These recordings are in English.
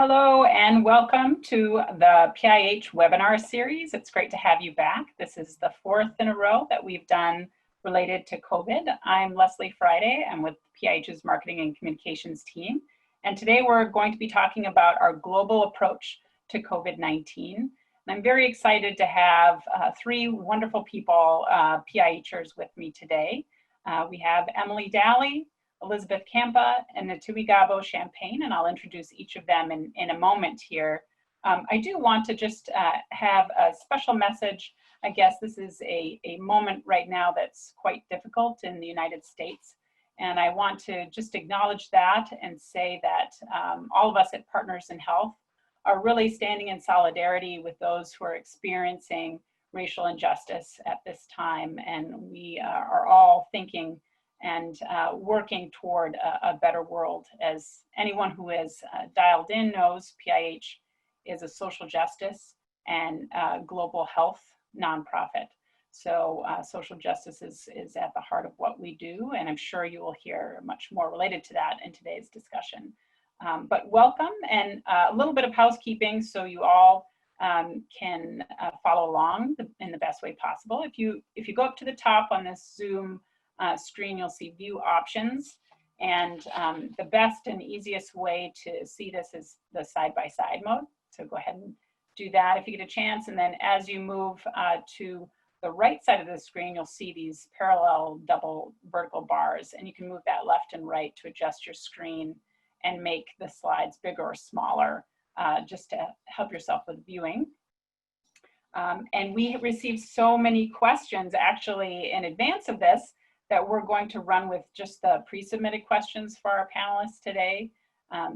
Hello and welcome to the PIH webinar series. It's great to have you back. This is the fourth in a row that we've done related to COVID. I'm Leslie Friday. I'm with PIH's Marketing and Communications team. And today we're going to be talking about our global approach to COVID-19. And I'm very excited to have three wonderful people, PIHers with me today. We have Emily Daly, Elizabeth Campa, and Nitumigaabow Champagne, and I'll introduce each of them in a moment here. I do want to just have a special message. I guess this is a moment right now that's quite difficult in the United States, and I want to just acknowledge that and say that all of us at Partners in Health are really standing in solidarity with those who are experiencing racial injustice at this time, and we are all thinking and working toward a better world. As anyone who has dialed in knows, PIH is a social justice and global health nonprofit. So social justice is at the heart of what we do, and I'm sure you will hear much more related to that in today's discussion. But welcome, and a little bit of housekeeping so you all can follow along in the best way possible. If you go up to the top on this Zoom screen, you'll see view options, and the best and easiest way to see this is the side-by-side mode. So go ahead and do that if you get a chance, and then as you move to the right side of the screen, you'll see these parallel double vertical bars, and you can move that left and right to adjust your screen and make the slides bigger or smaller just to help yourself with viewing. And we have received so many questions actually in advance of this that we're going to run with just the pre-submitted questions for our panelists today.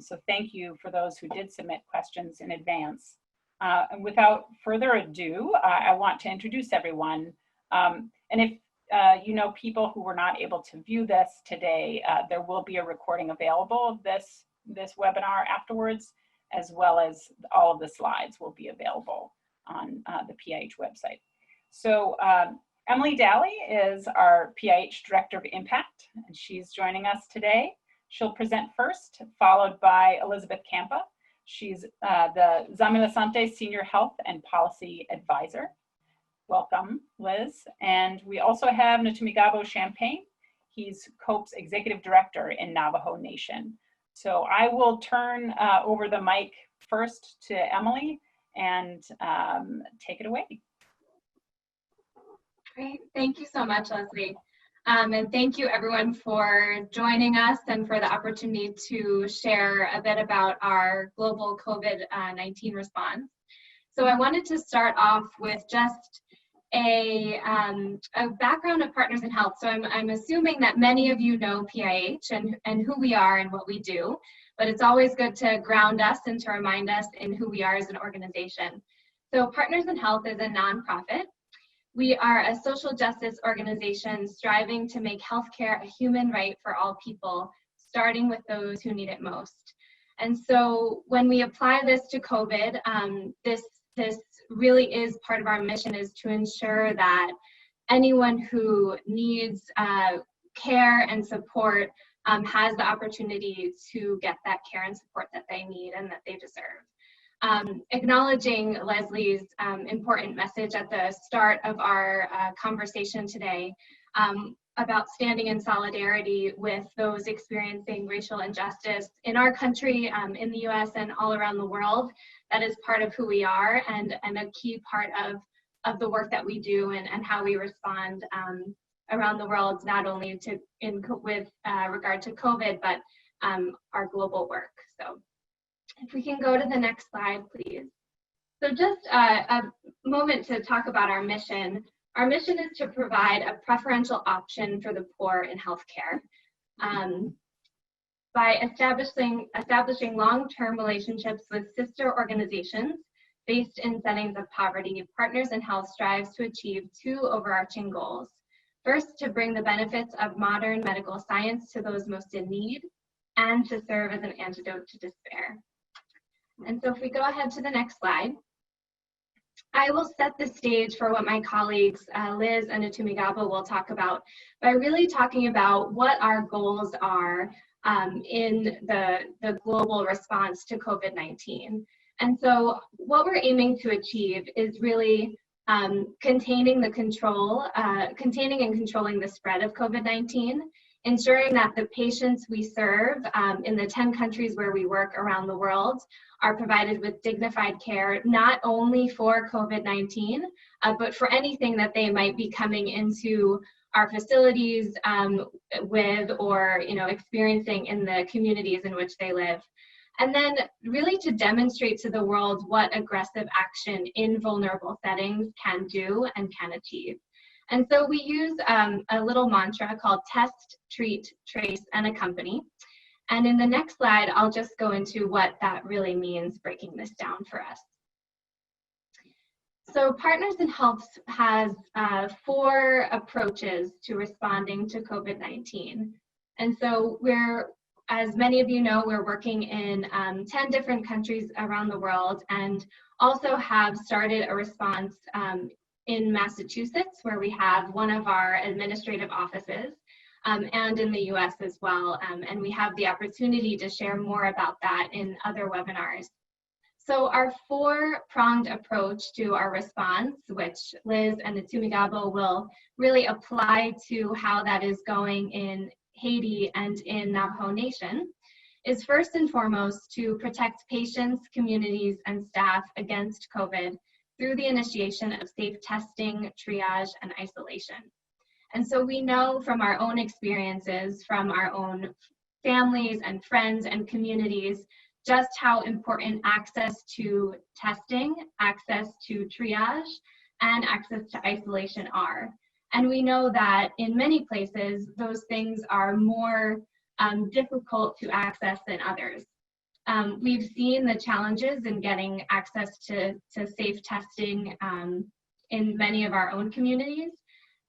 So thank you for those who did submit questions in advance. And without further ado, I want to introduce everyone. And if you know people who were not able to view this today, there will be a recording available of this webinar afterwards, as well as all of the slides will be available on the PIH website. So Emily Daly is our PIH Director of Impact, and she's joining us today. She'll present first, followed by Elizabeth Campa. She's the Zanmi Lasante Senior Health and Policy Advisor. Welcome, Liz. And we also have Nitumigaabow Champagne. He's COPE's Executive Director in Navajo Nation. So I will turn over the mic first to Emily and take it away. Great, thank you so much, Leslie. And thank you everyone for joining us and for the opportunity to share a bit about our global COVID-19 response. So I wanted to start off with just a background of Partners in Health. So I'm assuming that many of you know PIH and who we are and what we do, but it's always good to ground us and to remind us in who we are as an organization. So Partners in Health is a nonprofit. We are a social justice organization striving to make healthcare a human right for all people, starting with those who need it most. And so when we apply this to COVID, this really is part of our mission, is to ensure that anyone who needs care and support has the opportunity to get that care and support that they need and that they deserve. Acknowledging Leslie's important message at the start of our conversation today about standing in solidarity with those experiencing racial injustice in our country, in the US and all around the world. That is part of who we are and a key part of the work that we do and how we respond around the world, not only with regard to COVID, but our global work. So if we can go to the next slide, please. So just a moment to talk about our mission. Our mission is to provide a preferential option for the poor in healthcare. By establishing long-term relationships with sister organizations based in settings of poverty, Partners in Health strives to achieve two overarching goals. First, to bring the benefits of modern medical science to those most in need, and to serve as an antidote to despair. And so if we go ahead to the next slide, I will set the stage for what my colleagues Liz and Nitumigaabow will talk about by really talking about what our goals are in the global response to COVID-19. And so what we're aiming to achieve is really containing and controlling the spread of COVID-19, ensuring that the patients we serve in the 10 countries where we work around the world are provided with dignified care, not only for COVID-19, but for anything that they might be coming into our facilities with, or experiencing in the communities in which they live. And then really to demonstrate to the world what aggressive action in vulnerable settings can do and can achieve. And so we use a little mantra called test, treat, trace, and accompany. And in the next slide, I'll just go into what that really means, breaking this down for us. So Partners in Health has 4 approaches to responding to COVID-19. And so as many of you know, we're working in 10 different countries around the world, and also have started a response in Massachusetts, where we have one of our administrative offices, and in the US as well. And we have the opportunity to share more about that in other webinars. So our 4-pronged approach to our response, which Liz and Nitumigaabow will really apply to how that is going in Haiti and in Navajo Nation, is first and foremost to protect patients, communities, and staff against COVID through the initiation of safe testing, triage, and isolation. And so we know from our own experiences, from our own families and friends and communities, just how important access to testing, access to triage, and access to isolation are. And we know that in many places, those things are more difficult to access than others. We've seen the challenges in getting access to safe testing in many of our own communities,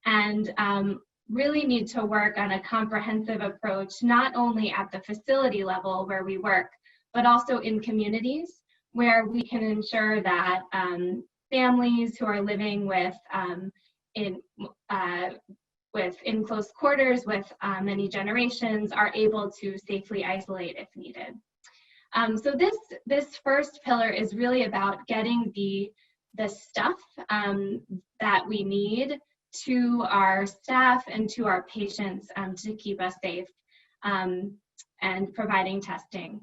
and really need to work on a comprehensive approach, not only at the facility level where we work, but also in communities where we can ensure that families who are living in close quarters with many generations are able to safely isolate if needed. So this first pillar is really about getting the stuff that we need to our staff and to our patients to keep us safe, and providing testing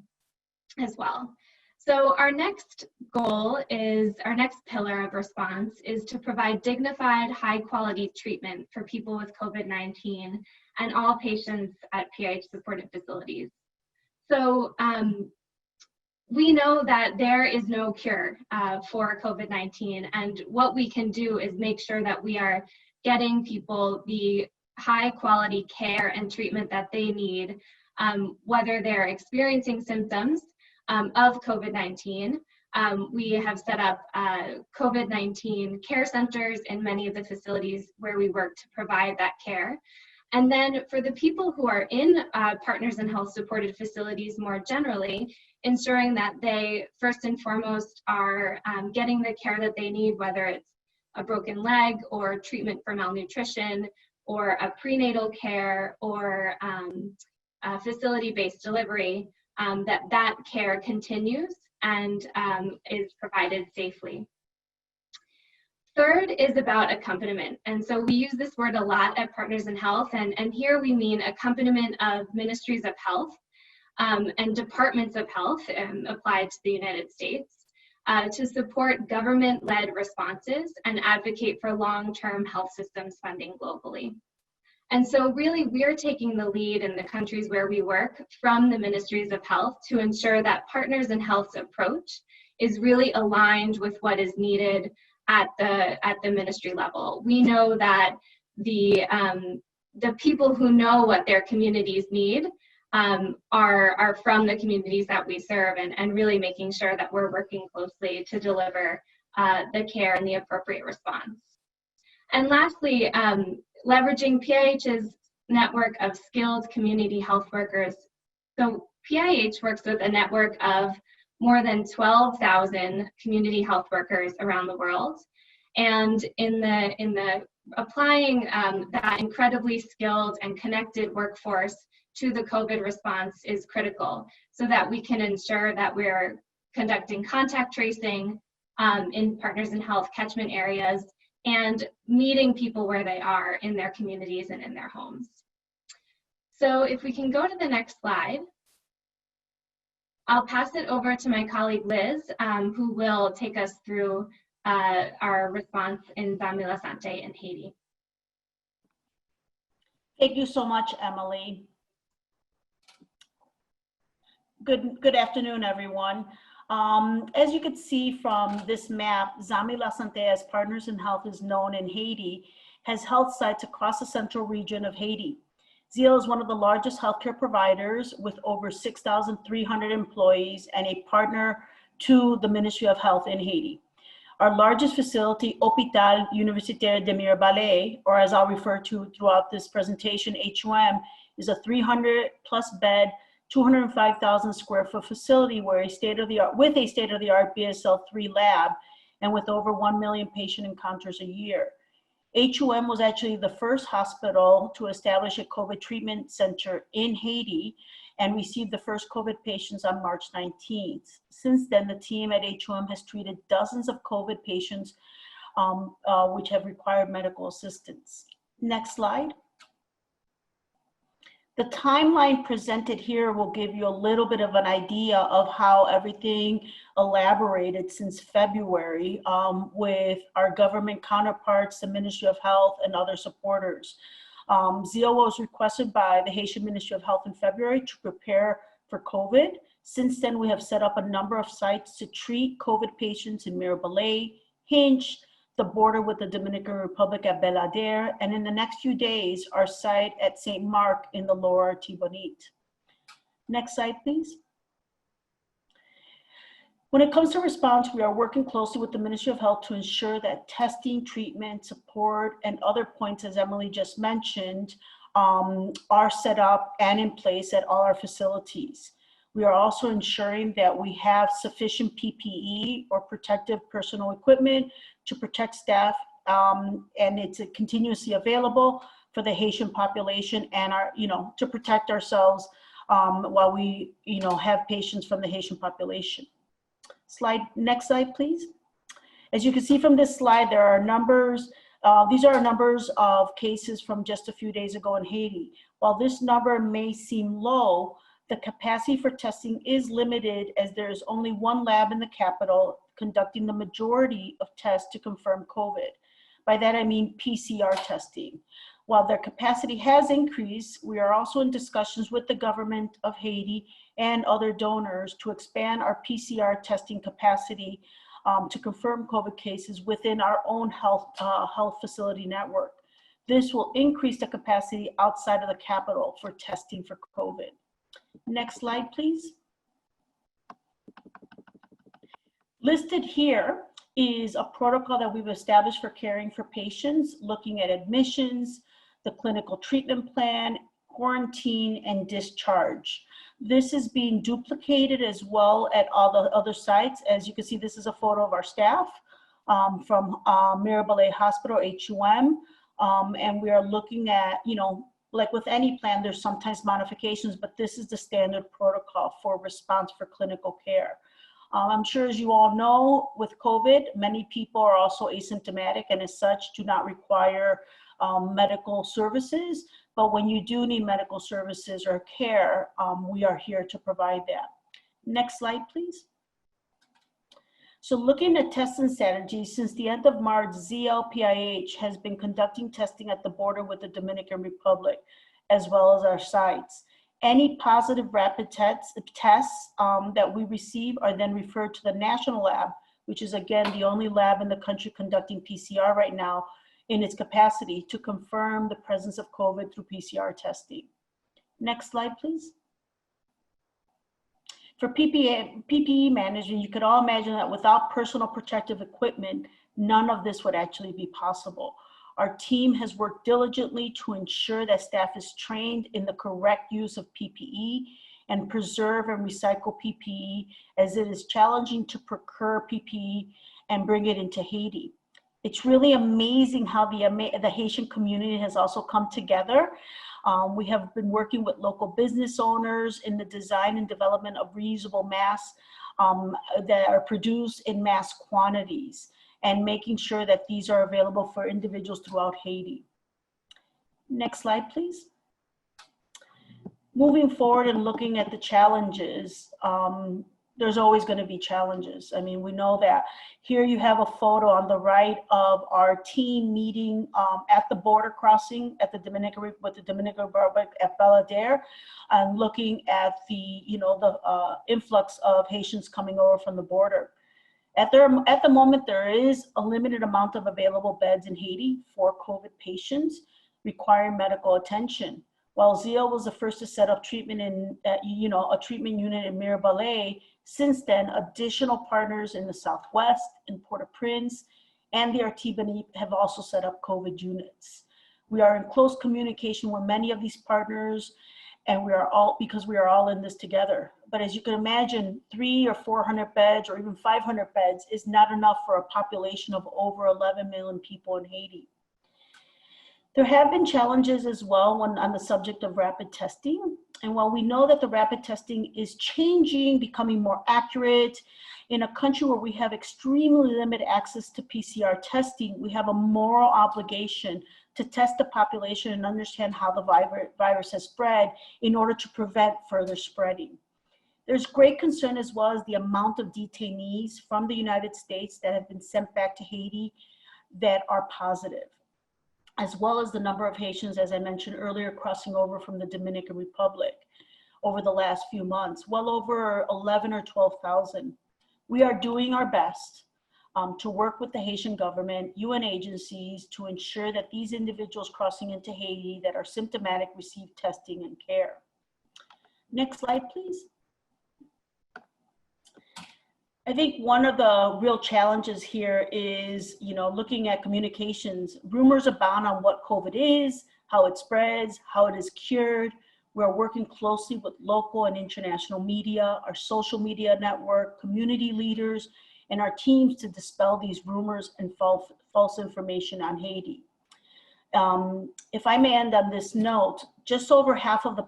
as well. So our next pillar of response is to provide dignified, high quality treatment for people with COVID-19 and all patients at PIH supported facilities. So we know that there is no cure for COVID-19, and what we can do is make sure that we are getting people the high quality care and treatment that they need, whether they're experiencing symptoms of COVID-19. We have set up COVID-19 care centers in many of the facilities where we work to provide that care. And then for the people who are in Partners in Health supported facilities more generally, ensuring that they first and foremost are getting the care that they need, whether it's a broken leg or treatment for malnutrition or a prenatal care or facility-based delivery, that care continues and is provided safely. Third is about accompaniment. And so we use this word a lot at Partners in Health, and here we mean accompaniment of ministries of health and departments of health applied to the United States to support government-led responses and advocate for long-term health systems funding globally. And so really we're taking the lead in the countries where we work from the ministries of health to ensure that Partners in Health's approach is really aligned with what is needed at the ministry level. We know that the people who know what their communities need are from the communities that we serve, and really making sure that we're working closely to deliver the care and the appropriate response. And lastly, leveraging PIH's network of skilled community health workers. So PIH works with a network of more than 12,000 community health workers around the world. And in the applying that incredibly skilled and connected workforce to the COVID response is critical so that we can ensure that we're conducting contact tracing in Partners in Health catchment areas and meeting people where they are in their communities and in their homes. So if we can go to the next slide, I'll pass it over to my colleague Liz, who will take us through our response in Zanmi, Lasante, and Haiti. Thank you so much, Emily. Good afternoon, everyone. As you can see from this map, Zanmi, Lasante, as Partners in Health is known in Haiti, has health sites across the central region of Haiti. ZL is one of the largest healthcare providers with over 6,300 employees and a partner to the Ministry of Health in Haiti. Our largest facility, Hôpital Universitaire de Mirebalais, or as I'll refer to throughout this presentation, HUM, is a 300+ bed, 205,000 square foot facility where with a state-of-the-art BSL-3 lab and with over 1 million patient encounters a year. HUM was actually the first hospital to establish a COVID treatment center in Haiti and received the first COVID patients on March 19th. Since then, the team at HUM has treated dozens of COVID patients which have required medical assistance. Next slide. The timeline presented here will give you a little bit of an idea of how everything elaborated since February with our government counterparts, the Ministry of Health, and other supporters. ZL was requested by the Haitian Ministry of Health in February to prepare for COVID. Since then, we have set up a number of sites to treat COVID patients in Mirebalais, Hinch, the border with the Dominican Republic at Belader, and in the next few days, our site at St. Mark in the Lower Tibonite. Next slide, please. When it comes to response, we are working closely with the Ministry of Health to ensure that testing, treatment, support, and other points, as Emily just mentioned, are set up and in place at all our facilities. We are also ensuring that we have sufficient PPE or protective personal equipment to protect staff, and it's continuously available for the Haitian population and to protect ourselves while we, have patients from the Haitian population. Next slide, please. As you can see from this slide, there are numbers. These are numbers of cases from just a few days ago in Haiti. While this number may seem low, the capacity for testing is limited as there is only one lab in the capital conducting the majority of tests to confirm COVID. By that I mean PCR testing. While their capacity has increased, we are also in discussions with the government of Haiti and other donors to expand our PCR testing capacity to confirm COVID cases within our own health facility network. This will increase the capacity outside of the capital for testing for COVID. Next slide, please. Listed here is a protocol that we've established for caring for patients, looking at admissions, the clinical treatment plan, quarantine, and discharge. This is being duplicated as well at all the other sites. As you can see, this is a photo of our staff from Mirebalais Hospital, HUM, and we are looking at, like with any plan, there's sometimes modifications, but this is the standard protocol for response for clinical care. I'm sure as you all know, with COVID, many people are also asymptomatic and as such do not require medical services. But when you do need medical services or care, we are here to provide that. Next slide, please. So looking at testing strategies, since the end of March, ZL PIH has been conducting testing at the border with the Dominican Republic, as well as our sites. Any positive rapid tests that we receive are then referred to the national lab, which is again the only lab in the country conducting PCR right now in its capacity to confirm the presence of COVID through PCR testing. Next slide, please. For PPE management, you could all imagine that without personal protective equipment, none of this would actually be possible. Our team has worked diligently to ensure that staff is trained in the correct use of PPE and preserve and recycle PPE, as it is challenging to procure PPE and bring it into Haiti. It's really amazing how the Haitian community has also come together We have been working with local business owners in the design and development of reusable masks that are produced in mass quantities, and making sure that these are available for individuals throughout Haiti. Next slide, please. Moving forward and looking at the challenges, there's always going to be challenges. I mean, we know that. Here you have a photo on the right of our team meeting at the border crossing at the Dominican Republic at Balader, and looking at the, the influx of Haitians coming over from the border. At the moment, there is a limited amount of available beds in Haiti for COVID patients requiring medical attention. While ZEO was the first to set up treatment in, a treatment unit in Mirabelais, since then, additional partners in the Southwest, in Port-au-Prince, and the Artibonite have also set up COVID units. We are in close communication with many of these partners, and because we are all in this together. But as you can imagine, 300 or 400 beds or even 500 beds is not enough for a population of over 11 million people in Haiti. There have been challenges as well on the subject of rapid testing. And while we know that the rapid testing is changing, becoming more accurate, in a country where we have extremely limited access to PCR testing, we have a moral obligation to test the population and understand how the virus has spread in order to prevent further spreading. There's great concern as well as the amount of detainees from the United States that have been sent back to Haiti that are positive, as well as the number of Haitians, as I mentioned earlier, crossing over from the Dominican Republic over the last few months, well over 11 or 12,000. We are doing our best to work with the Haitian government, UN agencies, to ensure that these individuals crossing into Haiti that are symptomatic receive testing and care. Next slide, please. I think one of the real challenges here is, looking at communications. Rumors abound on what COVID is, how it spreads, how it is cured. We're working closely with local and international media, our social media network, community leaders, and our teams to dispel these rumors and false information on Haiti. If I may end on this note, just over half of the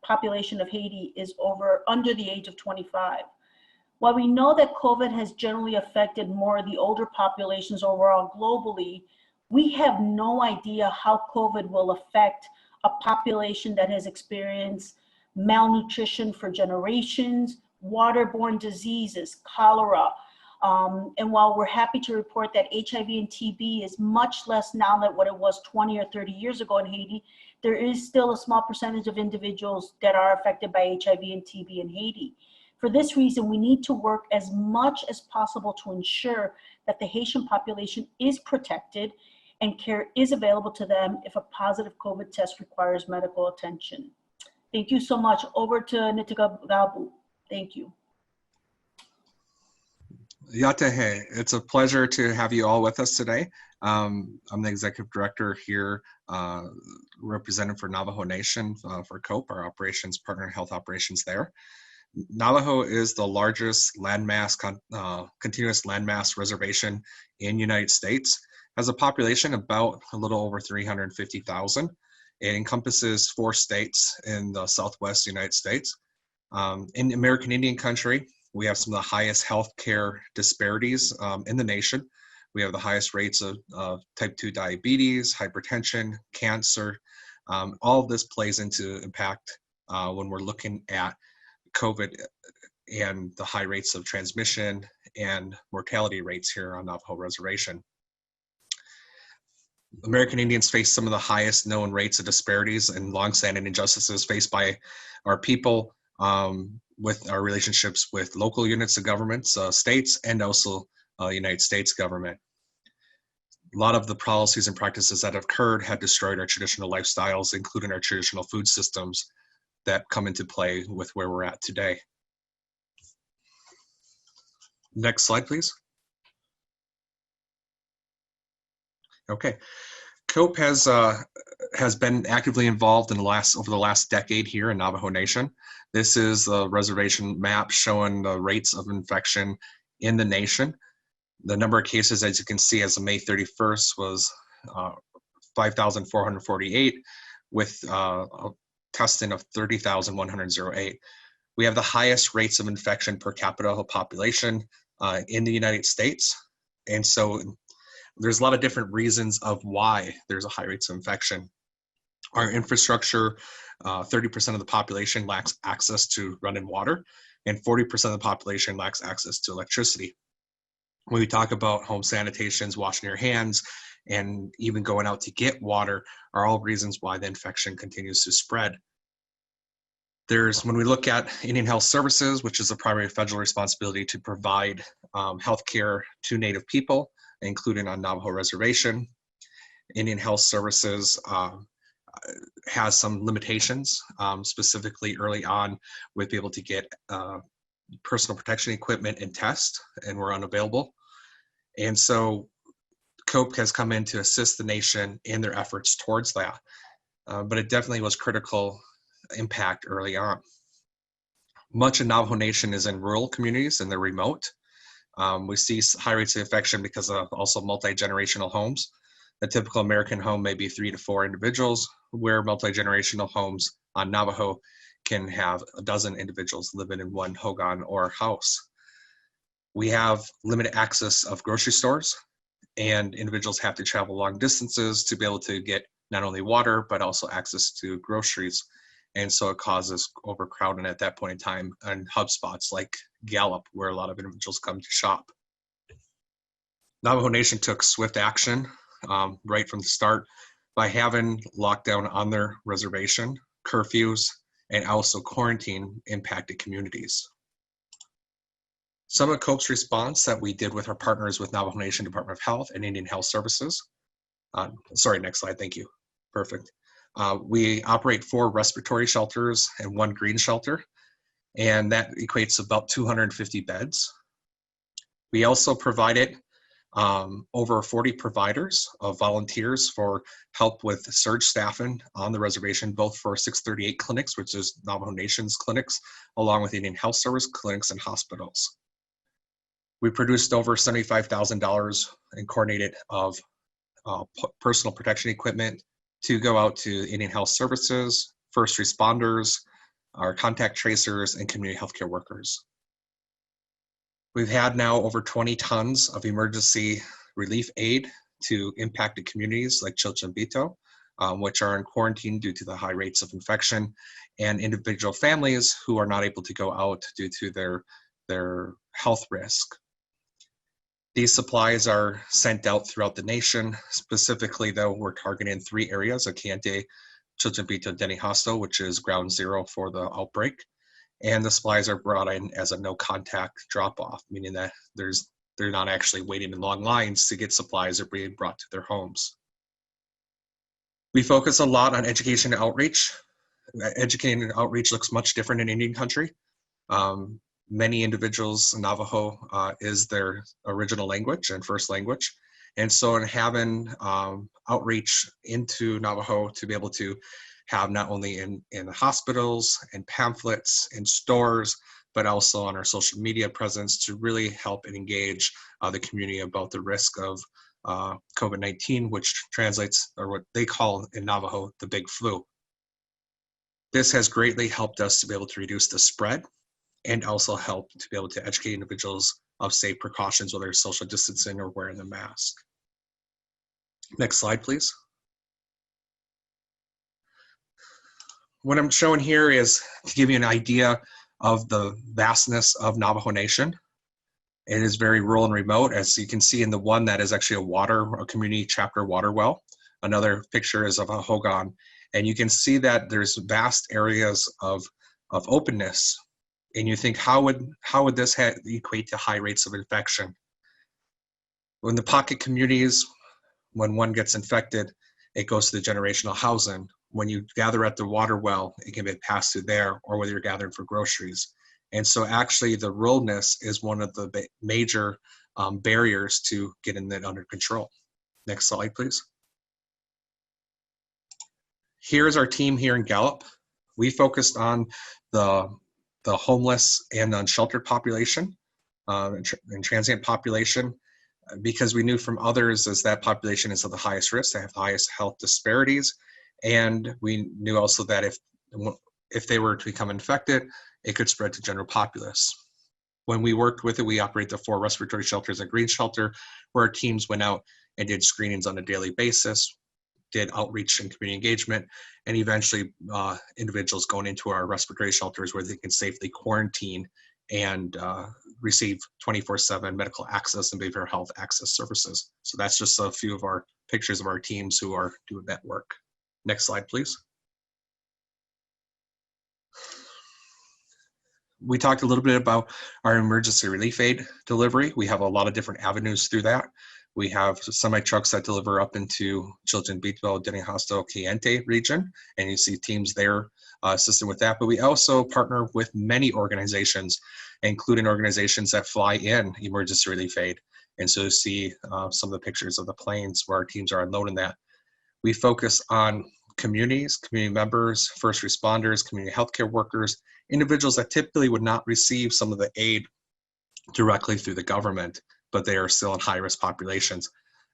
population of Haiti is under the age of 25. While we know that COVID has generally affected more of the older populations overall globally, we have no idea how COVID will affect a population that has experienced malnutrition for generations, waterborne diseases, cholera. And while we're happy to report that HIV and TB is much less now than what it was 20 or 30 years ago in Haiti, there is still a small percentage of individuals that are affected by HIV and TB in Haiti. For this reason, we need to work as much as possible to ensure that the Haitian population is protected and care is available to them if a positive COVID test requires medical attention. Thank you so much. Over to Nitumigaabow. Thank you. Yatehe, it's a pleasure to have you all with us today. I'm the executive director here, representing for Navajo Nation for COPE, our operations partner, health operations there. Navajo is the largest landmass, continuous landmass reservation in United States. Has a population about a little over 350,000. It encompasses 4 states in the Southwest United States. In American Indian country, we have some of the highest healthcare disparities in the nation. We have the highest rates of type 2 diabetes, hypertension, cancer. All of this plays into impact when we're looking at COVID and the high rates of transmission and mortality rates here on Navajo Reservation. American Indians face some of the highest known rates of disparities and longstanding injustices faced by our people with our relationships with local units of governments, states, and also United States government. A lot of the policies and practices that have occurred have destroyed our traditional lifestyles, including our traditional food systems that come into play with where we're at today. Next slide, please. Okay, COPE has been actively involved in over the last decade here in Navajo Nation. This is a reservation map showing the rates of infection in the nation. The number of cases, as you can see, as of May 31st was 5,448. with a testing of 30,108. We have the highest rates of infection per capita population in the United States. And so there's a lot of different reasons of why there's a high rates of infection. Our infrastructure, 30% of the population lacks access to running water, and 40% of the population lacks access to electricity. When we talk about home sanitations, washing your hands, and even going out to get water are all reasons why the infection continues to spread. When we look at Indian Health Services, which is a primary federal responsibility to provide healthcare to Native people, including on Navajo Reservation, Indian Health Services has some limitations, specifically early on with being able to get personal protection equipment and tests, and we're unavailable. And so COPE has come in to assist the nation in their efforts towards that. But it definitely was critical impact early on. Much of Navajo Nation is in rural communities and they're remote. We see high rates of infection because of also multi-generational homes. A typical American home may be 3 to 4 individuals, where multi-generational homes on Navajo can have a dozen individuals living in one hogan or house. We have limited access of grocery stores, and individuals have to travel long distances to be able to get not only water, but also access to groceries. And so it causes overcrowding at that point in time on hub spots like Gallup, where a lot of individuals come to shop. Navajo Nation took swift action right from the start by having lockdown on their reservation, curfews, and also quarantine impacted communities. Some of COPE's response that we did with our partners with Navajo Nation Department of Health and Indian Health Services. Sorry, next slide, thank you. Perfect. We operate 4 respiratory shelters and 1 green shelter, and that equates to about 250 beds. We also provided over 40 providers of volunteers for help with surge staffing on the reservation, both for 638 clinics, which is Navajo Nation's clinics, along with Indian Health Service clinics and hospitals. We produced over $75,000 in coordinated of personal protection equipment to go out to Indian Health Services, first responders, our contact tracers, and community healthcare workers. We've had now over 20 tons of emergency relief aid to impacted communities like Chilchimbito, which are in quarantine due to the high rates of infection, and individual families who are not able to go out due to their health risk. These supplies are sent out throughout the nation. Specifically, though, we're targeting 3 areas: Akante, Chilchimbito, Denihasto, which is ground zero for the outbreak. And the supplies are brought in as a no-contact drop-off, meaning that they're not actually waiting in long lines to get supplies or being brought to their homes. We focus a lot on education and outreach. Educating and outreach looks much different in Indian country. Many individuals, Navajo is their original language and first language. And so in having outreach into Navajo to be able to have not only in the hospitals and pamphlets and stores, but also on our social media presence to really help and engage the community about the risk of COVID-19, which translates, or what they call in Navajo, the big flu. This has greatly helped us to be able to reduce the spread and also help to be able to educate individuals of safe precautions, whether it's social distancing or wearing the mask. Next slide, please. What I'm showing here is to give you an idea of the vastness of Navajo Nation. It is very rural and remote, as you can see in the one that is actually a community chapter water well. Another picture is of a hogan, and you can see that there's vast areas of openness. And you think, how would this equate to high rates of infection? When the pocket communities, when one gets infected, it goes to the generational housing. When you gather at the water well, it can be passed through there, or whether you're gathering for groceries. And so actually the ruralness is one of the major barriers to getting that under control. Next slide, please. Here's our team here in Gallup. We focused on the homeless and unsheltered population and transient population, because we knew from others as that population is of the highest risk, they have the highest health disparities, And we knew also that if they were to become infected, it could spread to general populace. When we worked with it, we operate the 4 respiratory shelters and green shelter, where our teams went out and did screenings on a daily basis, did outreach and community engagement, and eventually individuals going into our respiratory shelters where they can safely quarantine and receive 24/7 medical access and behavioral health access services. So that's just a few of our pictures of our teams who are doing that work. Next slide, please. We talked a little bit about our emergency relief aid delivery. We have a lot of different avenues through that. We have semi-trucks that deliver up into Chilton, Beatwell, Denny-Hostel, Kayente region, and you see teams there assisting with that. But we also partner with many organizations, including organizations that fly in emergency relief aid. And so you see some of the pictures of the planes where our teams are unloading that. We focus on communities, community members, first responders, community healthcare workers, individuals that typically would not receive some of the aid directly through the government, but they are still in high-risk populations.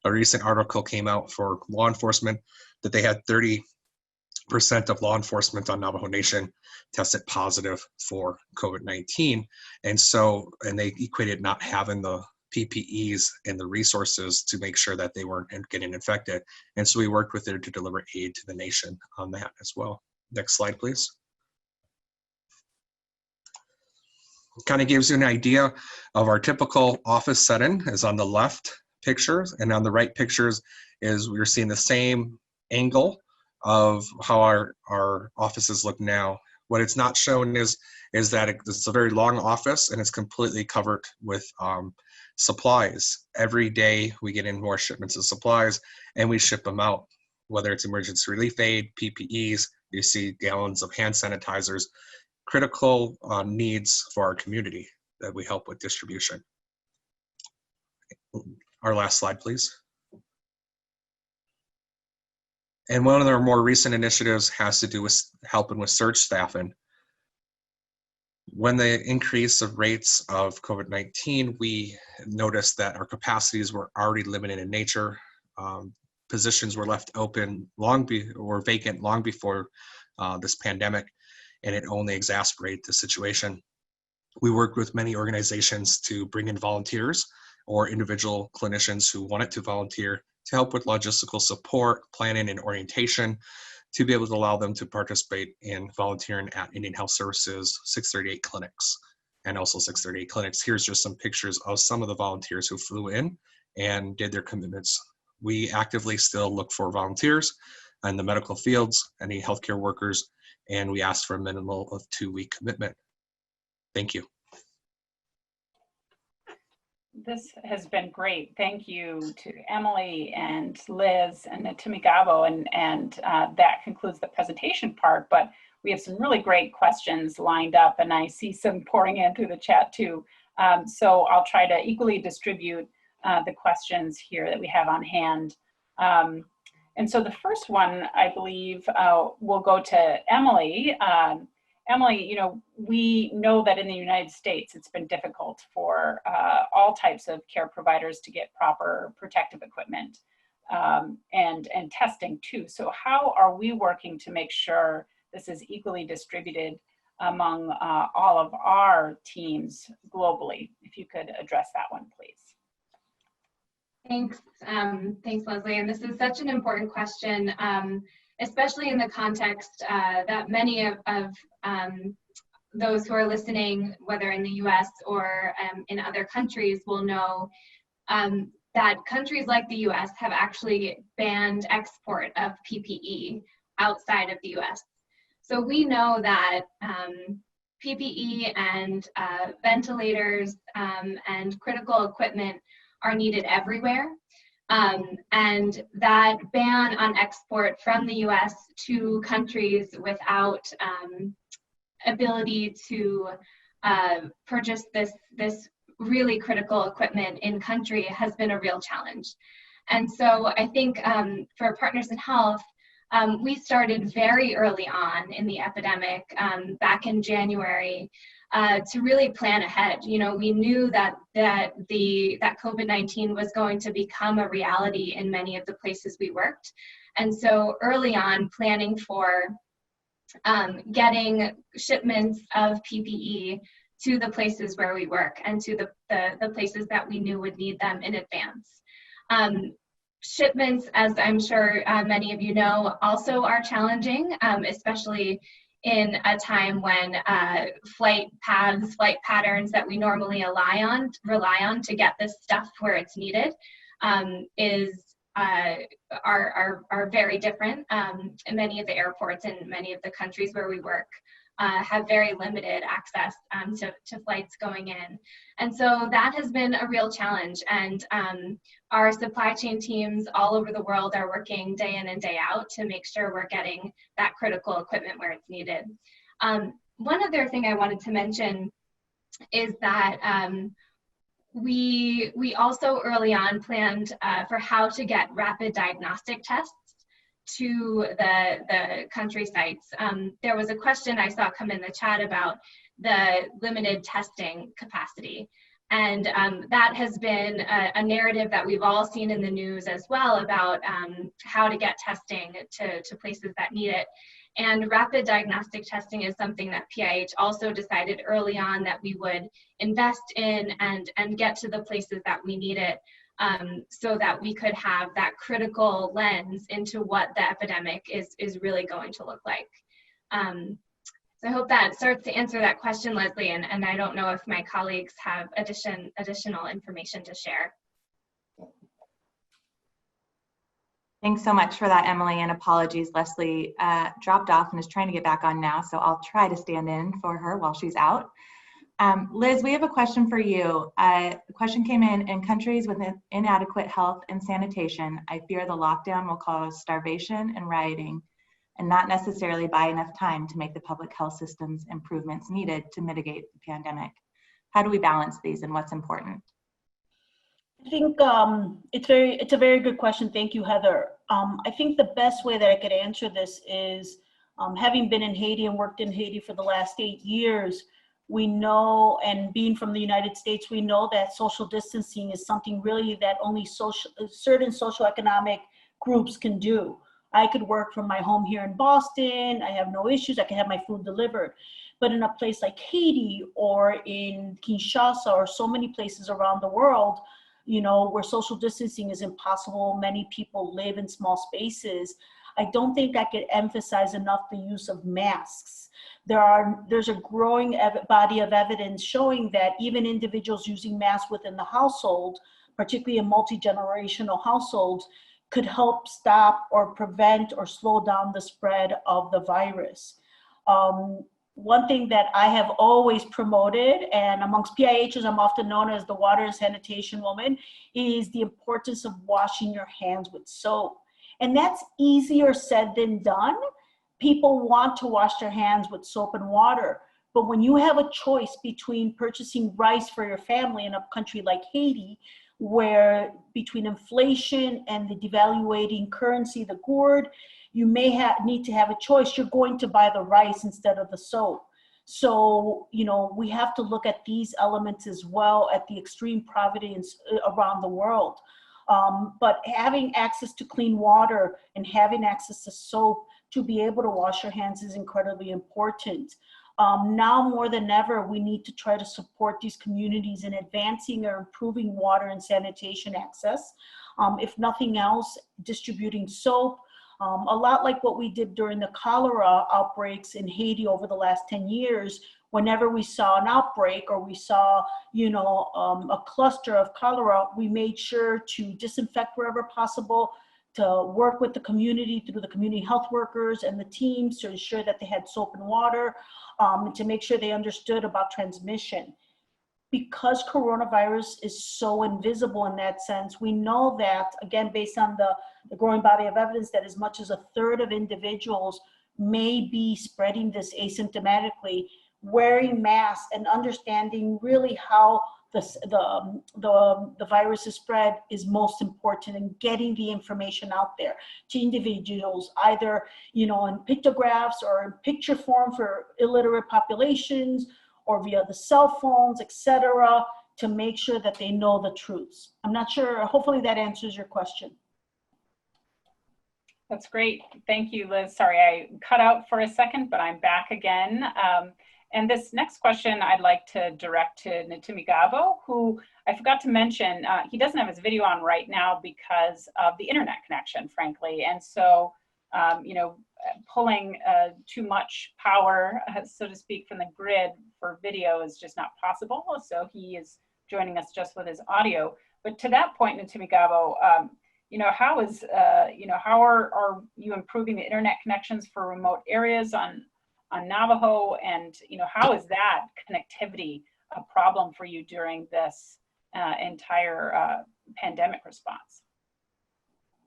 A recent article came out for law enforcement that they had 30% of law enforcement on Navajo Nation tested positive for COVID-19. And they equated not having the PPEs and the resources to make sure that they weren't getting infected. And so we worked with them to deliver aid to the nation on that as well. Next slide, please. Kind of gives you an idea of our typical office setting is on the left pictures, and on the right pictures is we're seeing the same angle of how our offices look now. What it's not shown is that it's a very long office and it's completely covered with supplies. Every day we get in more shipments of supplies and we ship them out, whether it's emergency relief aid, PPEs, you see gallons of hand sanitizers, critical needs for our community that we help with distribution. Our last slide, please. And one of our more recent initiatives has to do with helping with surge staffing. When the increase of rates of COVID-19, we noticed that our capacities were already limited in nature. Positions were left open or vacant long before this pandemic, and it only exacerbated the situation. We worked with many organizations to bring in volunteers or individual clinicians who wanted to volunteer to help with logistical support, planning, and orientation, to be able to allow them to participate in volunteering at Indian Health Services 638 clinics and also 638 clinics. Here's just some pictures of some of the volunteers who flew in and did their commitments. We actively still look for volunteers in the medical fields, any healthcare workers, and we ask for a minimal of 2-week commitment. Thank you. This has been great. Thank you to Emily and Liz and Nitumigaabow, and that concludes the presentation part, but we have some really great questions lined up, and I see some pouring in through the chat too. So I'll try to equally distribute the questions here that we have on hand. And so the first one, I believe, will go to Emily. Emily, we know that in the United States, it's been difficult for all types of care providers to get proper protective equipment and testing too. So how are we working to make sure this is equally distributed among all of our teams globally? If you could address that one, please. Thanks, Leslie. And this is such an important question, especially in the context that many of those who are listening, whether in the US or in other countries, will know that countries like the US have actually banned export of PPE outside of the US. So we know that PPE and ventilators and critical equipment are needed everywhere. And that ban on export from the US to countries without ability to purchase this really critical equipment in country has been a real challenge. And so I think for Partners in Health, we started very early on in the epidemic, back in January, to really plan ahead. You know, we knew that COVID-19 was going to become a reality in many of the places we worked. And so early on, planning for getting shipments of PPE to the places where we work and to the places that we knew would need them in advance. Shipments, as I'm sure many of you know, also are challenging, especially in a time when flight paths, flight patterns that we normally rely on to get this stuff where it's needed are very different. And many of the airports in many of the countries where we work have very limited access to flights going in. And so that has been a real challenge. And our supply chain teams all over the world are working day in and day out to make sure we're getting that critical equipment where it's needed. One other thing I wanted to mention is that we also early on planned for how to get rapid diagnostic tests to the country sites. There was a question I saw come in the chat about the limited testing capacity. And that has been a narrative that we've all seen in the news as well about how to get testing to places that need it. And rapid diagnostic testing is something that PIH also decided early on that we would invest in and get to the places that we need it, so that we could have that critical lens into what the epidemic is really going to look like. So I hope that starts to answer that question, Leslie, and I don't know if my colleagues have additional information to share. Thanks so much for that, Emily, and apologies. Leslie dropped off and is trying to get back on now, so I'll try to stand in for her while she's out. Liz, we have a question for you. The question came in countries with inadequate health and sanitation, I fear the lockdown will cause starvation and rioting and not necessarily buy enough time to make the public health system's improvements needed to mitigate the pandemic. How do we balance these and what's important? I think it's a very good question. Thank you, Heather. I think the best way that I could answer this is, having been in Haiti and worked in Haiti for the last 8 years, we know, and being from the United States, we know that social distancing is something really that only certain socioeconomic groups can do. I could work from my home here in Boston. I have no issues. I can have my food delivered. But in a place like Haiti or in Kinshasa or so many places around the world, you know, where social distancing is impossible, many people live in small spaces, I don't think I could emphasize enough the use of masks. There's a growing body of evidence showing that even individuals using masks within the household, particularly in multi-generational households, could help stop or prevent or slow down the spread of the virus. One thing that I have always promoted, and amongst PIHs, I'm often known as the water and sanitation woman, is the importance of washing your hands with soap. And that's easier said than done. People want to wash their hands with soap and water. But when you have a choice between purchasing rice for your family in a country like Haiti, where between inflation and the devaluating currency, the gourd, you may need to have a choice. You're going to buy the rice instead of the soap. So, you know, we have to look at these elements as well at the extreme providence around the world. But having access to clean water and having access to soap to be able to wash your hands is incredibly important. Now more than ever, we need to try to support these communities in advancing or improving water and sanitation access. If nothing else, distributing soap, a lot like what we did during the cholera outbreaks in Haiti over the last 10 years. Whenever we saw an outbreak or we saw, you know, a cluster of cholera, we made sure to disinfect wherever possible, to work with the community through the community health workers and the teams to ensure that they had soap and water, and to make sure they understood about transmission. Because coronavirus is so invisible in that sense, we know that, again, based on the growing body of evidence, that as much as 1/3 of individuals may be spreading this asymptomatically. Wearing masks and understanding really how the virus is spread is most important, in getting the information out there to individuals, either, you know, in pictographs or in picture form for illiterate populations, or via the cell phones, etc., to make sure that they know the truths. I'm not sure, hopefully that answers your question. That's great. Thank you, Liz. Sorry, I cut out for a second, but I'm back again. And this next question I'd like to direct to Nitumigaabow, who I forgot to mention, he doesn't have his video on right now because of the internet connection, frankly. And so, you know, pulling too much power, so to speak, from the grid for video is just not possible. So he is joining us just with his audio. But to that point, Nitumigaabow, you know, how is, you know, how are you improving the internet connections for remote areas on Navajo? And, you know, how is that connectivity a problem for you during this entire pandemic response?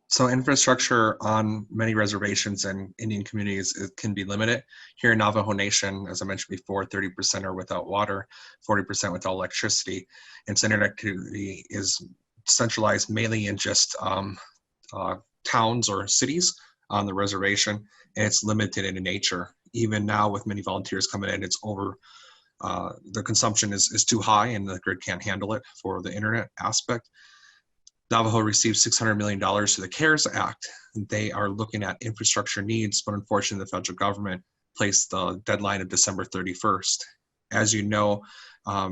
So infrastructure on many reservations and Indian communities, it can be limited. Here in Navajo Nation, as I mentioned before, 30% are without water, 40% without electricity. And so internet connectivity is centralized mainly in just towns or cities on the reservation, and it's limited in nature. Even now with many volunteers coming in, it's over, the consumption is too high and the grid can't handle it for the internet aspect. Navajo received $600 million through the CARES Act. They are looking at infrastructure needs, but unfortunately the federal government placed the deadline of December 31st. As you know,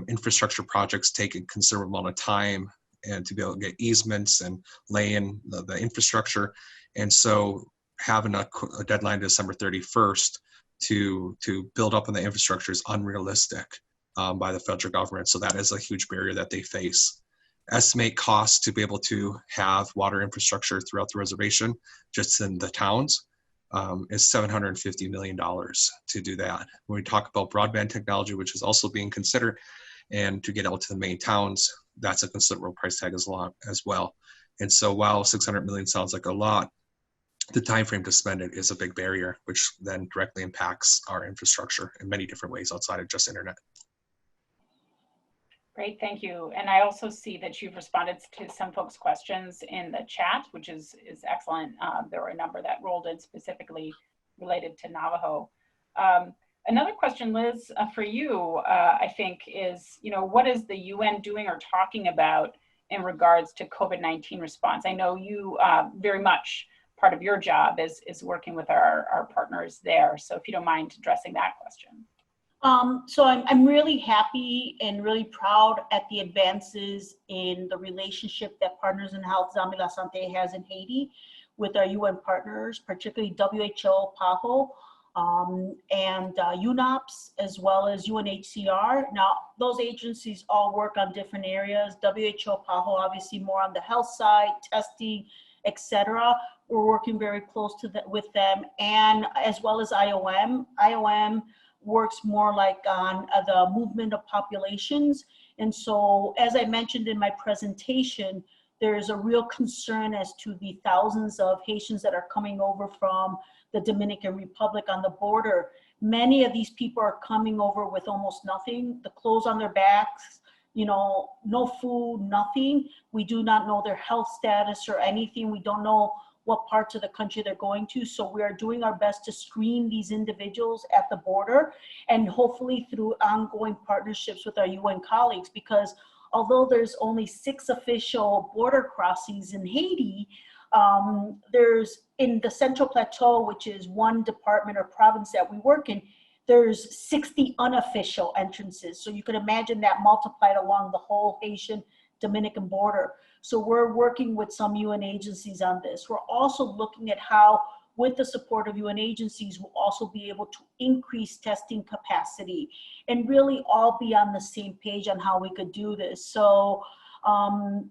infrastructure projects take a considerable amount of time and to be able to get easements and lay in the infrastructure. And so having a deadline December 31st to build up on the infrastructure is unrealistic by the federal government. So that is a huge barrier that they face. Estimate costs to be able to have water infrastructure throughout the reservation, just in the towns, is $750 million to do that. When we talk about broadband technology, which is also being considered, and to get out to the main towns, that's a considerable price tag as well. And so while 600 million sounds like a lot, the time frame to spend it is a big barrier, which then directly impacts our infrastructure in many different ways outside of just internet. Great, thank you. And I also see that you've responded to some folks' questions in the chat, which is excellent. There were a number that rolled in specifically related to Navajo. Another question, Liz, for you, I think is, you know, what is the UN doing or talking about in regards to COVID-19 response? I know you very much, part of your job is working with our partners there. So if you don't mind addressing that question. So I'm really happy and really proud at the advances in the relationship that Partners in Health Zanmi Lasante has in Haiti with our UN partners, particularly WHO, PAHO, and UNOPS, as well as UNHCR. Now, those agencies all work on different areas. WHO, PAHO, obviously more on the health side, testing, etc. We're working very close with them, and as well as IOM. IOM works more like on the movement of populations. And so, as I mentioned in my presentation, there is a real concern as to the thousands of Haitians that are coming over from the Dominican Republic on the border. Many of these people are coming over with almost nothing, the clothes on their backs, you know, no food, nothing. We do not know their health status or anything. We don't know what parts of the country they're going to. So we are doing our best to screen these individuals at the border, and hopefully through ongoing partnerships with our UN colleagues, because although there's only 6 official border crossings in Haiti, there's in the Central Plateau, which is one department or province that we work in, there's 60 unofficial entrances. So you can imagine that multiplied along the whole Haitian Dominican border. So we're working with some UN agencies on this. We're also looking at how, with the support of UN agencies, we'll also be able to increase testing capacity and really all be on the same page on how we could do this. So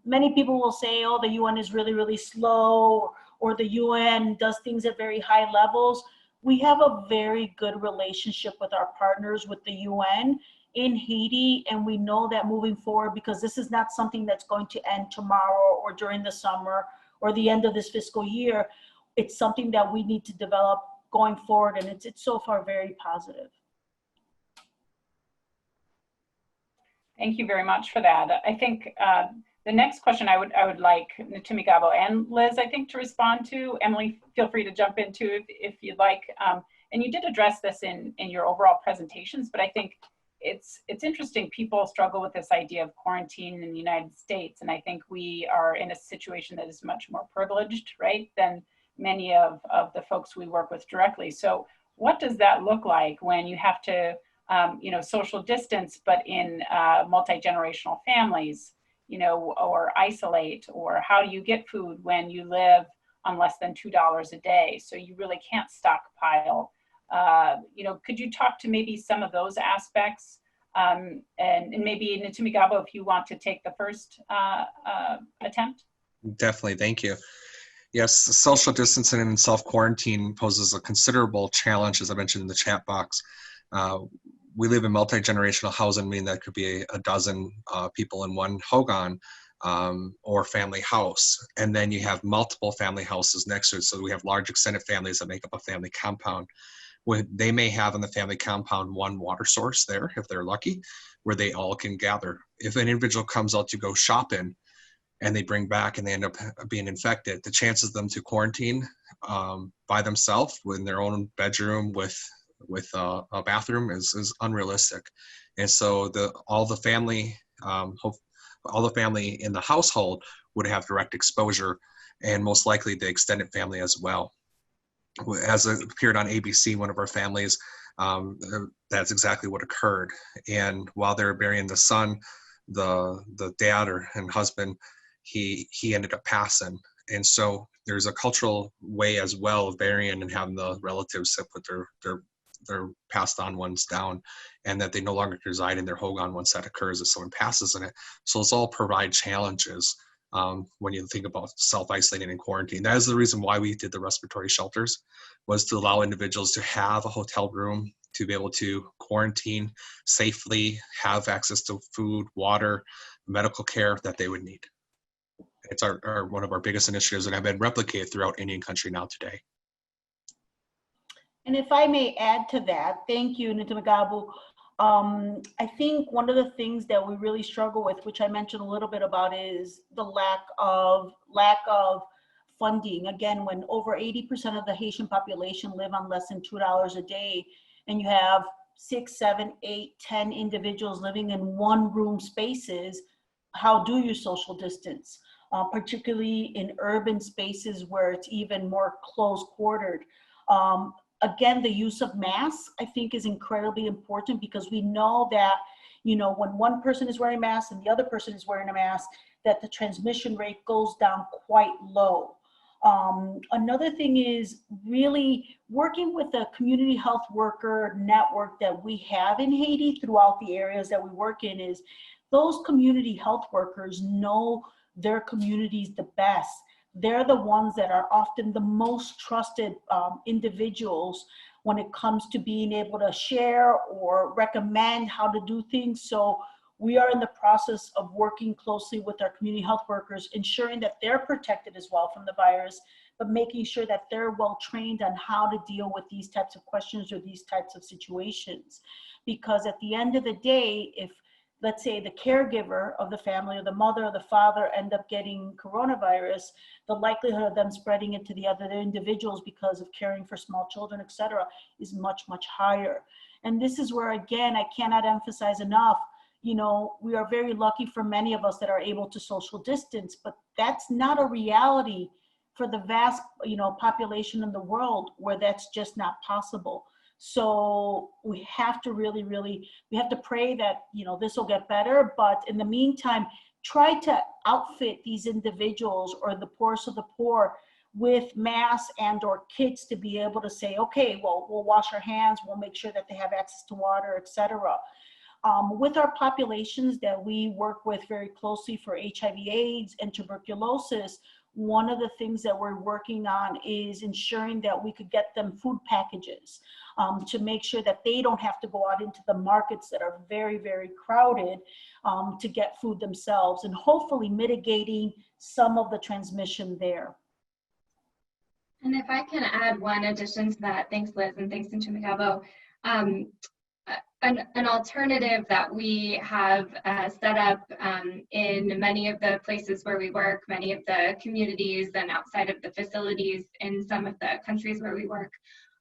many people will say, oh, the UN is really, really slow, or the UN does things at very high levels. We have a very good relationship with our partners with the UN in Haiti, and we know that moving forward, because this is not something that's going to end tomorrow or during the summer or the end of this fiscal year. It's something that we need to develop going forward, and it's so far very positive. Thank you very much for that. I think the next question I would like Nitumigaabow and Liz, I think, to respond to. Emily, feel free to jump in too if you'd like. And you did address this in your overall presentations, but I think it's interesting. People struggle with this idea of quarantine in the United States, and I think we are in a situation that is much more privileged, right, than many of the folks we work with directly. So what does that look like when you have to, social distance, but in multi-generational families, or isolate, or how do you get food when you live on less than $2 a day? So you really can't stockpile. Could you talk to maybe some of those aspects? And maybe Nitumigaabow, if you want to take the first attempt. Definitely, thank you. Yes, social distancing and self-quarantine poses a considerable challenge, as I mentioned in the chat box. We live in multi-generational housing, meaning that could be a dozen people in one hogan or family house. And then you have multiple family houses next to it. So we have large extended families that make up a family compound. They may have in the family compound one water source there, if they're lucky, where they all can gather. If an individual comes out to go shopping and they bring back and they end up being infected, the chances of them to quarantine by themselves in their own bedroom with a bathroom is unrealistic. And so all the family in the household would have direct exposure, and most likely the extended family as well. As it appeared on ABC, one of our families, that's exactly what occurred. And while they were burying the son, the dad and husband, he ended up passing. And so there's a cultural way as well of burying and having the relatives that put their passed on ones down, and that they no longer reside in their hogan once that occurs if someone passes in it. So it's all provide challenges when you think about self-isolating and quarantine. That is the reason why we did the respiratory shelters, was to allow individuals to have a hotel room, to be able to quarantine safely, have access to food, water, medical care that they would need. It's one of our biggest initiatives, and have been replicated throughout Indian country now today. And if I may add to that, thank you, Nitumigaabow. I think one of the things that we really struggle with, which I mentioned a little bit about, is the lack of funding. Again, when over 80% of the Haitian population live on less than $2 a day, and you have 6, 7, 8, 10 individuals living in one room spaces, how do you social distance? Particularly in urban spaces where it's even more close quartered. Again, the use of masks, I think, is incredibly important, because we know that, when one person is wearing a mask and the other person is wearing a mask, that the transmission rate goes down quite low. Another thing is really working with the community health worker network that we have in Haiti throughout the areas that we work in. Is those community health workers know their communities the best. They're the ones that are often the most trusted individuals when it comes to being able to share or recommend how to do things. So we are in the process of working closely with our community health workers, ensuring that they're protected as well from the virus, but making sure that they're well trained on how to deal with these types of questions or these types of situations. Because at the end of the day, if, let's say, the caregiver of the family or the mother or the father end up getting coronavirus, the likelihood of them spreading it to the other individuals because of caring for small children, et cetera, is much, much higher. And this is where, again, I cannot emphasize enough, we are very lucky for many of us that are able to social distance, but that's not a reality for the vast, population in the world where that's just not possible. So we have to really, we have to pray that, this will get better. But in the meantime, try to outfit these individuals or the poorest of the poor with masks and or kits to be able to say, okay, well, we'll wash our hands, we'll make sure that they have access to water, etc. With our populations that we work with very closely for HIV/AIDS and tuberculosis, one of the things that we're working on is ensuring that we could get them food packages to make sure that they don't have to go out into the markets that are very, very crowded to get food themselves, and hopefully mitigating some of the transmission there. And if I can add one addition to that, thanks Liz, and thanks Nitumigaabow. An alternative that we have set up in many of the places where we work, many of the communities and outside of the facilities in some of the countries where we work,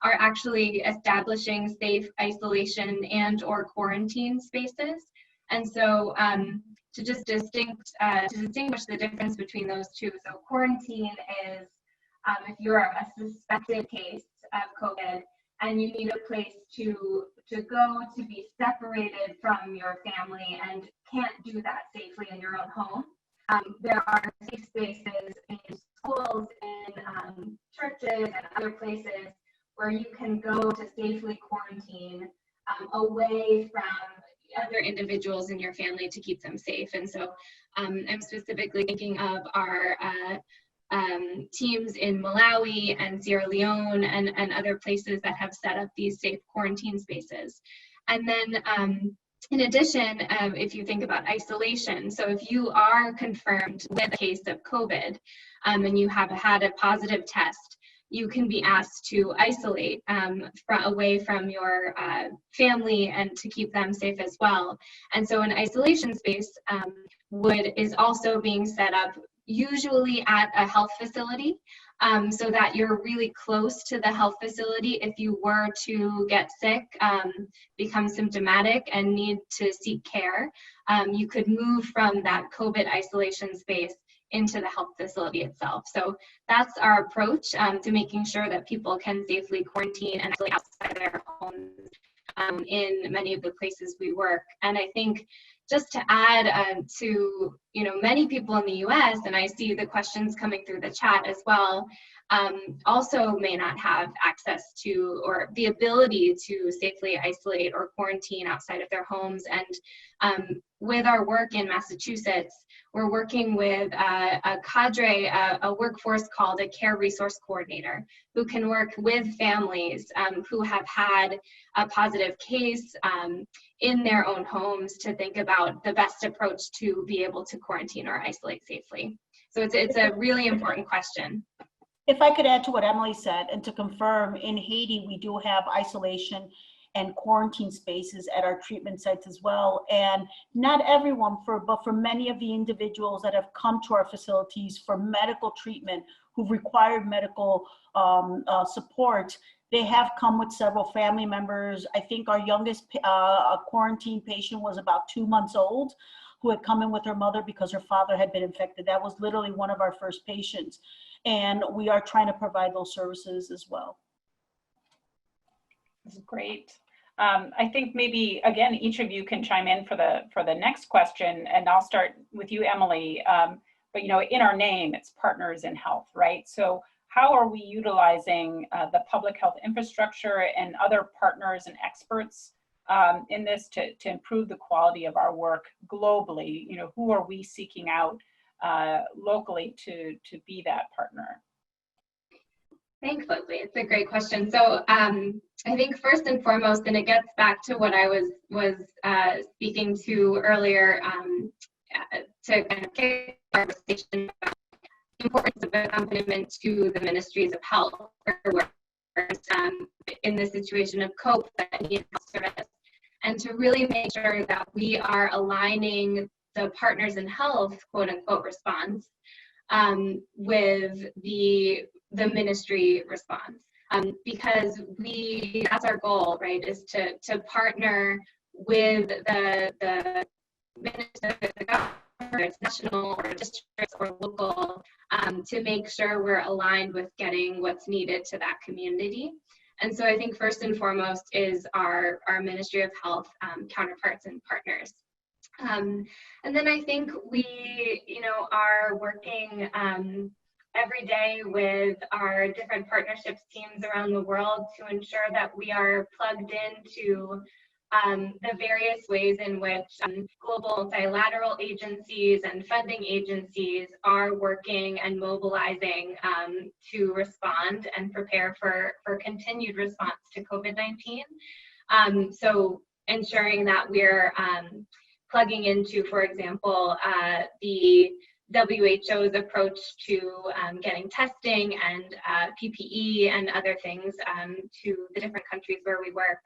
are actually establishing safe isolation and or quarantine spaces. And so to just distinguish the difference between those two. So quarantine is if you're a suspected case of COVID and you need a place to go to be separated from your family and can't do that safely in your own home. There are safe spaces in schools, in churches, and other places where you can go to safely quarantine away from other individuals in your family to keep them safe. And so I'm specifically thinking of our teams in Malawi and Sierra Leone and other places that have set up these safe quarantine spaces. And then in addition, if you think about isolation, so if you are confirmed with a case of COVID and you have had a positive test, you can be asked to isolate away from your family and to keep them safe as well. And so an isolation space is also being set up usually at a health facility, so that you're really close to the health facility if you were to get sick, become symptomatic and need to seek care. You could move from that COVID isolation space into the health facility itself. So that's our approach to making sure that people can safely quarantine and isolate outside their homes in many of the places we work. And I think just to add to, many people in the US, and I see the questions coming through the chat as well, also may not have access to or the ability to safely isolate or quarantine outside of their homes. And with our work in Massachusetts, we're working with a cadre, a workforce called a care resource coordinator, who can work with families who have had a positive case in their own homes to think about the best approach to be able to quarantine or isolate safely. So it's a really important question. If I could add to what Emily said, and to confirm, in Haiti, we do have isolation and quarantine spaces at our treatment sites as well. And not everyone, but for many of the individuals that have come to our facilities for medical treatment, who've required medical support, they have come with several family members. I think our youngest quarantine patient was about 2 months old, who had come in with her mother because her father had been infected. That was literally one of our first patients. And we are trying to provide those services as well. That's great. I think maybe, again, each of you can chime in for the next question, and I'll start with you, Emily. But in our name, it's Partners in Health, right? So how are we utilizing the public health infrastructure and other partners and experts in this to improve the quality of our work globally? Who are we seeking out locally to be that partner? Thanks, Leslie. It's a great question. So I think first and foremost, and it gets back to what I was speaking to earlier, to kind of kick the conversation about the importance of accompaniment to the ministries of health for workers in the situation of COPE that need health service, and to really make sure that we are aligning the Partners in Health, quote unquote, response with the ministry response, because that's our goal, right? Is to partner with the government, whether it's national or districts or local, to make sure we're aligned with getting what's needed to that community. And so I think first and foremost is our Ministry of Health counterparts and partners. And then I think we, are working every day with our different partnerships teams around the world to ensure that we are plugged into the various ways in which global multilateral agencies and funding agencies are working and mobilizing to respond and prepare for continued response to COVID-19. So ensuring that we're plugging into, for example, the WHO's approach to getting testing and PPE and other things to the different countries where we work.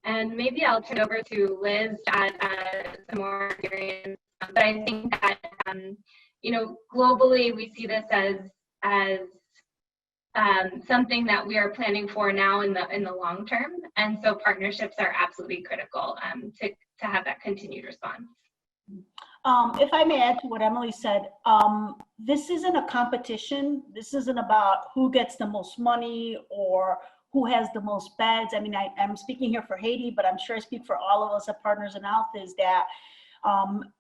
And maybe I'll turn over to Liz to add some more experience. But I think that, globally we see this as something that we are planning for now in the long term. And so partnerships are absolutely critical to have that continued response. If I may add to what Emily said, this isn't a competition. This isn't about who gets the most money or who has the most beds. I mean, I'm speaking here for Haiti, but I'm sure I speak for all of us at Partners in Health, is that,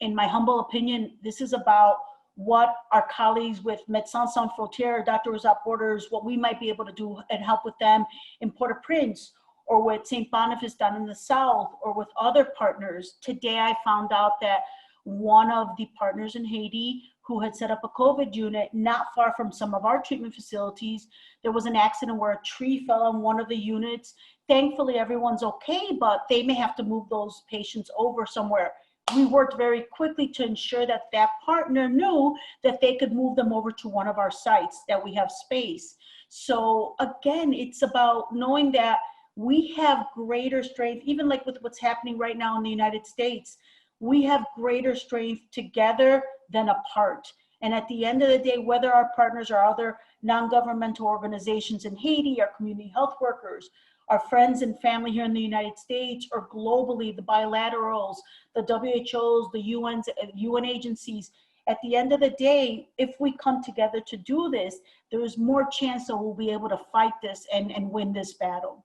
in my humble opinion, this is about what our colleagues with Médecins Sans Frontières, Doctors Without Borders, what we might be able to do and help with them in Port-au-Prince, or with St. Boniface down in the South, or with other partners. Today, I found out that one of the partners in Haiti who had set up a COVID unit not far from some of our treatment facilities, there was an accident where a tree fell on one of the units. Thankfully, everyone's okay, but they may have to move those patients over somewhere. We worked very quickly to ensure that that partner knew that they could move them over to one of our sites, that we have space. So again, it's about knowing that we have greater strength, even like with what's happening right now in the United States, we have greater strength together than apart. And at the end of the day, whether our partners are other non-governmental organizations in Haiti, our community health workers, our friends and family here in the United States, or globally, the bilaterals, the WHOs, the UN agencies, at the end of the day, if we come together to do this, there is more chance that we'll be able to fight this and win this battle.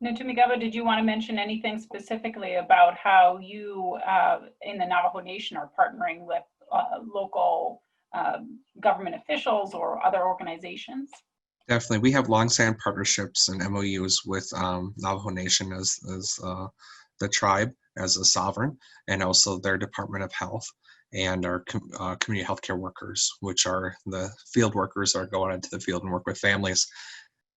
Nitumigaabow, did you want to mention anything specifically about how you in the Navajo Nation are partnering with local government officials or other organizations? Definitely. We have long-standing partnerships and MOUs with Navajo Nation as the tribe, as a sovereign, and also their Department of Health and our community healthcare workers, which are the field workers that are going into the field and work with families.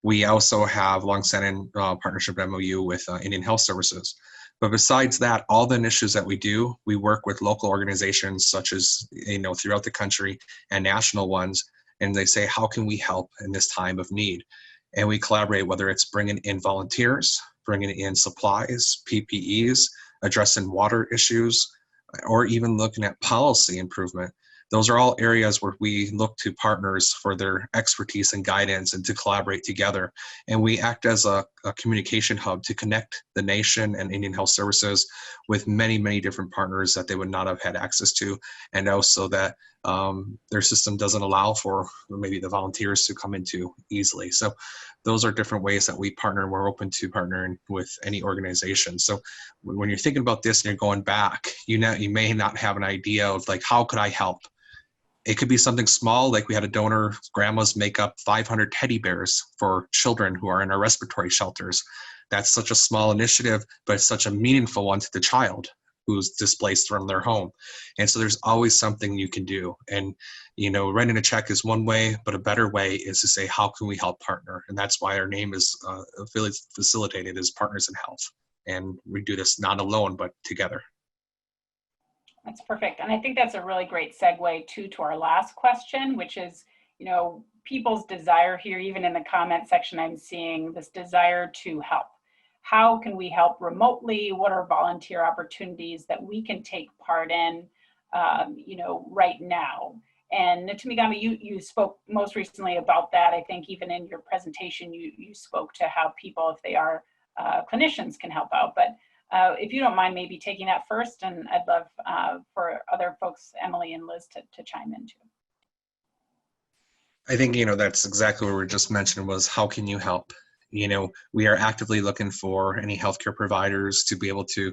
We also have long-standing partnership MOU with Indian Health Services. But besides that, all the initiatives that we do, we work with local organizations such as, throughout the country and national ones, and they say, how can we help in this time of need? And we collaborate, whether it's bringing in volunteers, bringing in supplies, PPEs, addressing water issues, or even looking at policy improvement. Those are all areas where we look to partners for their expertise and guidance and to collaborate together. And we act as a communication hub to connect the nation and Indian Health Services with many, many different partners that they would not have had access to. And also that their system doesn't allow for maybe the volunteers to come into easily. So those are different ways that we partner. We're open to partnering with any organization. So when you're thinking about this and you're going back, you may not have an idea of like, how could I help? It could be something small, like we had a donor, grandmas make up 500 teddy bears for children who are in our respiratory shelters. That's such a small initiative, but it's such a meaningful one to the child who's displaced from their home. And so there's always something you can do. And, writing a check is one way, but a better way is to say, how can we help partner? And that's why our name is facilitated as Partners in Health. And we do this not alone, but together. That's perfect. And I think that's a really great segue to our last question, which is, people's desire here, even in the comment section, I'm seeing this desire to help. How can we help remotely? What are volunteer opportunities that we can take part in, right now? And Nitumigaabow, you spoke most recently about that. I think even in your presentation, you spoke to how people, if they are clinicians, can help out. But if you don't mind maybe taking that first, and I'd love for other folks, Emily and Liz, to chime in too. I think, that's exactly what we were just mentioning was, how can you help? We are actively looking for any healthcare providers to be able to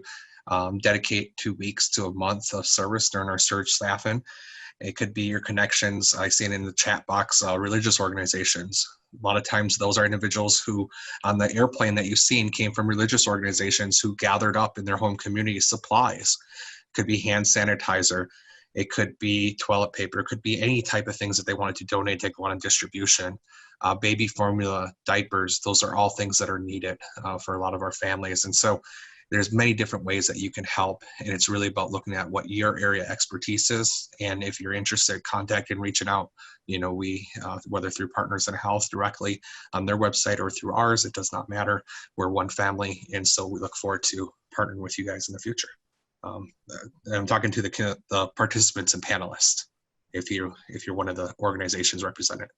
dedicate 2 weeks to a month of service during our surge staffing. It could be your connections. I see it in the chat box, religious organizations. A lot of times those are individuals who on the airplane that you've seen came from religious organizations who gathered up in their home community supplies. It could be hand sanitizer. It could be toilet paper. It could be any type of things that they wanted to donate to go on distribution. Baby formula, diapers, those are all things that are needed for a lot of our families. And so there's many different ways that you can help. And it's really about looking at what your area expertise is. And if you're interested, contacting, reaching out, we, whether through Partners in Health directly on their website or through ours, it does not matter. We're one family. And so we look forward to partnering with you guys in the future. I'm talking to the participants and panelists. if you're one of the organizations represented.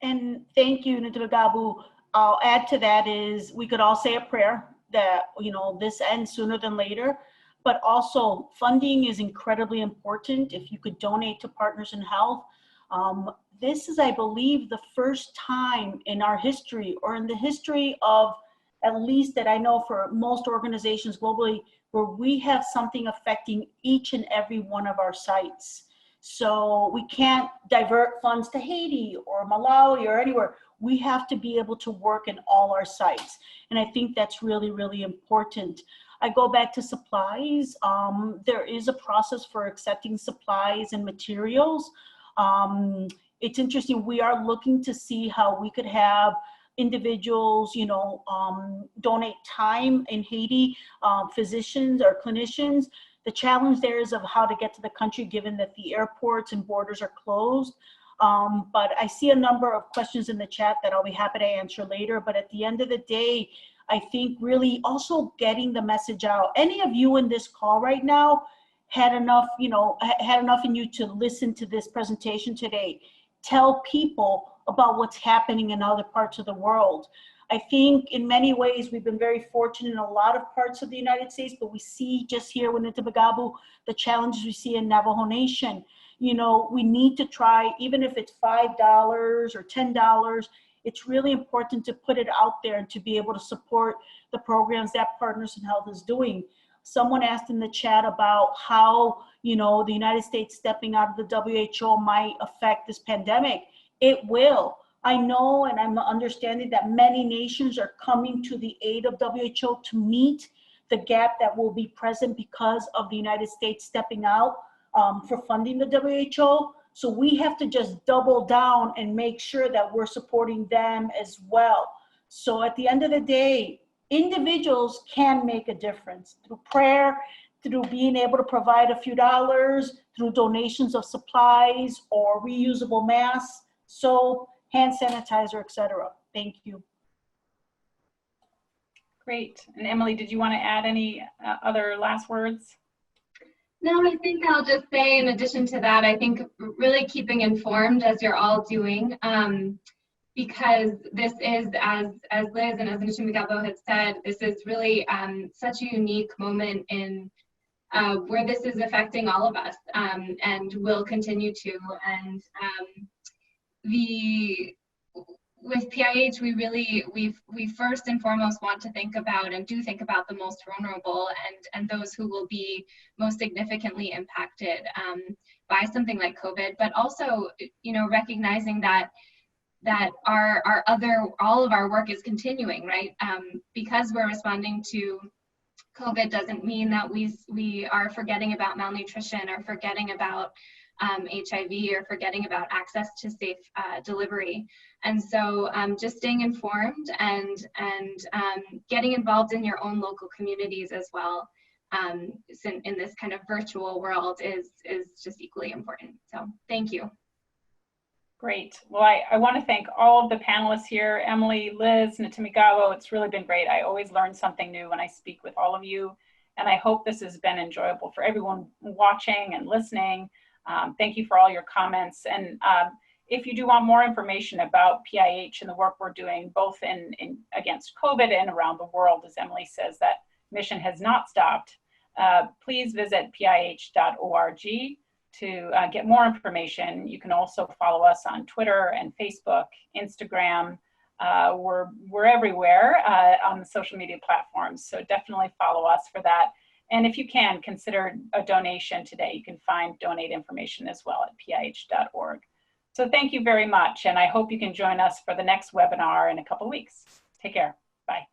And thank you, Nitumigaabow. I'll add to that is we could all say a prayer that, you know, this ends sooner than later, but also funding is incredibly important. If you could donate to Partners in Health. This is, I believe, the first time in our history, or in the history of, at least that I know for most organizations globally, where we have something affecting each and every one of our sites. So we can't divert funds to Haiti or Malawi or anywhere. We have to be able to work in all our sites. And I think that's really, really important. I go back to supplies. There is a process for accepting supplies and materials. It's interesting, we are looking to see how we could have individuals, you know, donate time in Haiti, physicians or clinicians. The challenge there is of how to get to the country, given that the airports and borders are closed. But I see a number of questions in the chat that I'll be happy to answer later. But at the end of the day, I think really also getting the message out. Any of you in this call right now had enough, you know, had enough in you to listen to this presentation today. Tell people about what's happening in other parts of the world. I think in many ways we've been very fortunate in a lot of parts of the United States, but we see just here with Nitumigaabow the challenges we see in Navajo Nation. You know, we need to try, even if it's $5 or $10, it's really important to put it out there and to be able to support the programs that Partners in Health is doing. Someone asked in the chat about how, you know, the United States stepping out of the WHO might affect this pandemic. It will. I know, and I'm understanding that many nations are coming to the aid of WHO to meet the gap that will be present because of the United States stepping out for funding the WHO. So we have to just double down and make sure that we're supporting them as well. So at the end of the day, individuals can make a difference through prayer, through being able to provide a few dollars, through donations of supplies or reusable masks, soap, hand sanitizer, etc. Thank you. Great. And Emily, did you want to add any other last words? No, I think I'll just say, in addition to that, I think really keeping informed as you're all doing, because this is, as Liz and as Nitumigaabow had said, this is really such a unique moment in where this is affecting all of us, and will continue to. And with PIH, we first and foremost want to think about and do think about the most vulnerable and those who will be most significantly impacted by something like COVID, but also, you know, recognizing that all of our work is continuing, right? Because we're responding to COVID doesn't mean that we are forgetting about malnutrition or forgetting about HIV or forgetting about access to safe delivery. And so just staying informed and getting involved in your own local communities as well, in this kind of virtual world is just equally important. So thank you. Great. Well, I want to thank all of the panelists here, Emily, Liz, Nitumigaabow. It's really been great. I always learn something new when I speak with all of you. And I hope this has been enjoyable for everyone watching and listening. Thank you for all your comments. And if you do want more information about PIH and the work we're doing, both in against COVID and around the world, as Emily says, that mission has not stopped, please visit pih.org to get more information. You can also follow us on Twitter and Facebook, Instagram. We're everywhere on the social media platforms, so definitely follow us for that. And if you can, consider a donation today. You can find donate information as well at pih.org. So thank you very much, and I hope you can join us for the next webinar in a couple of weeks. Take care. Bye.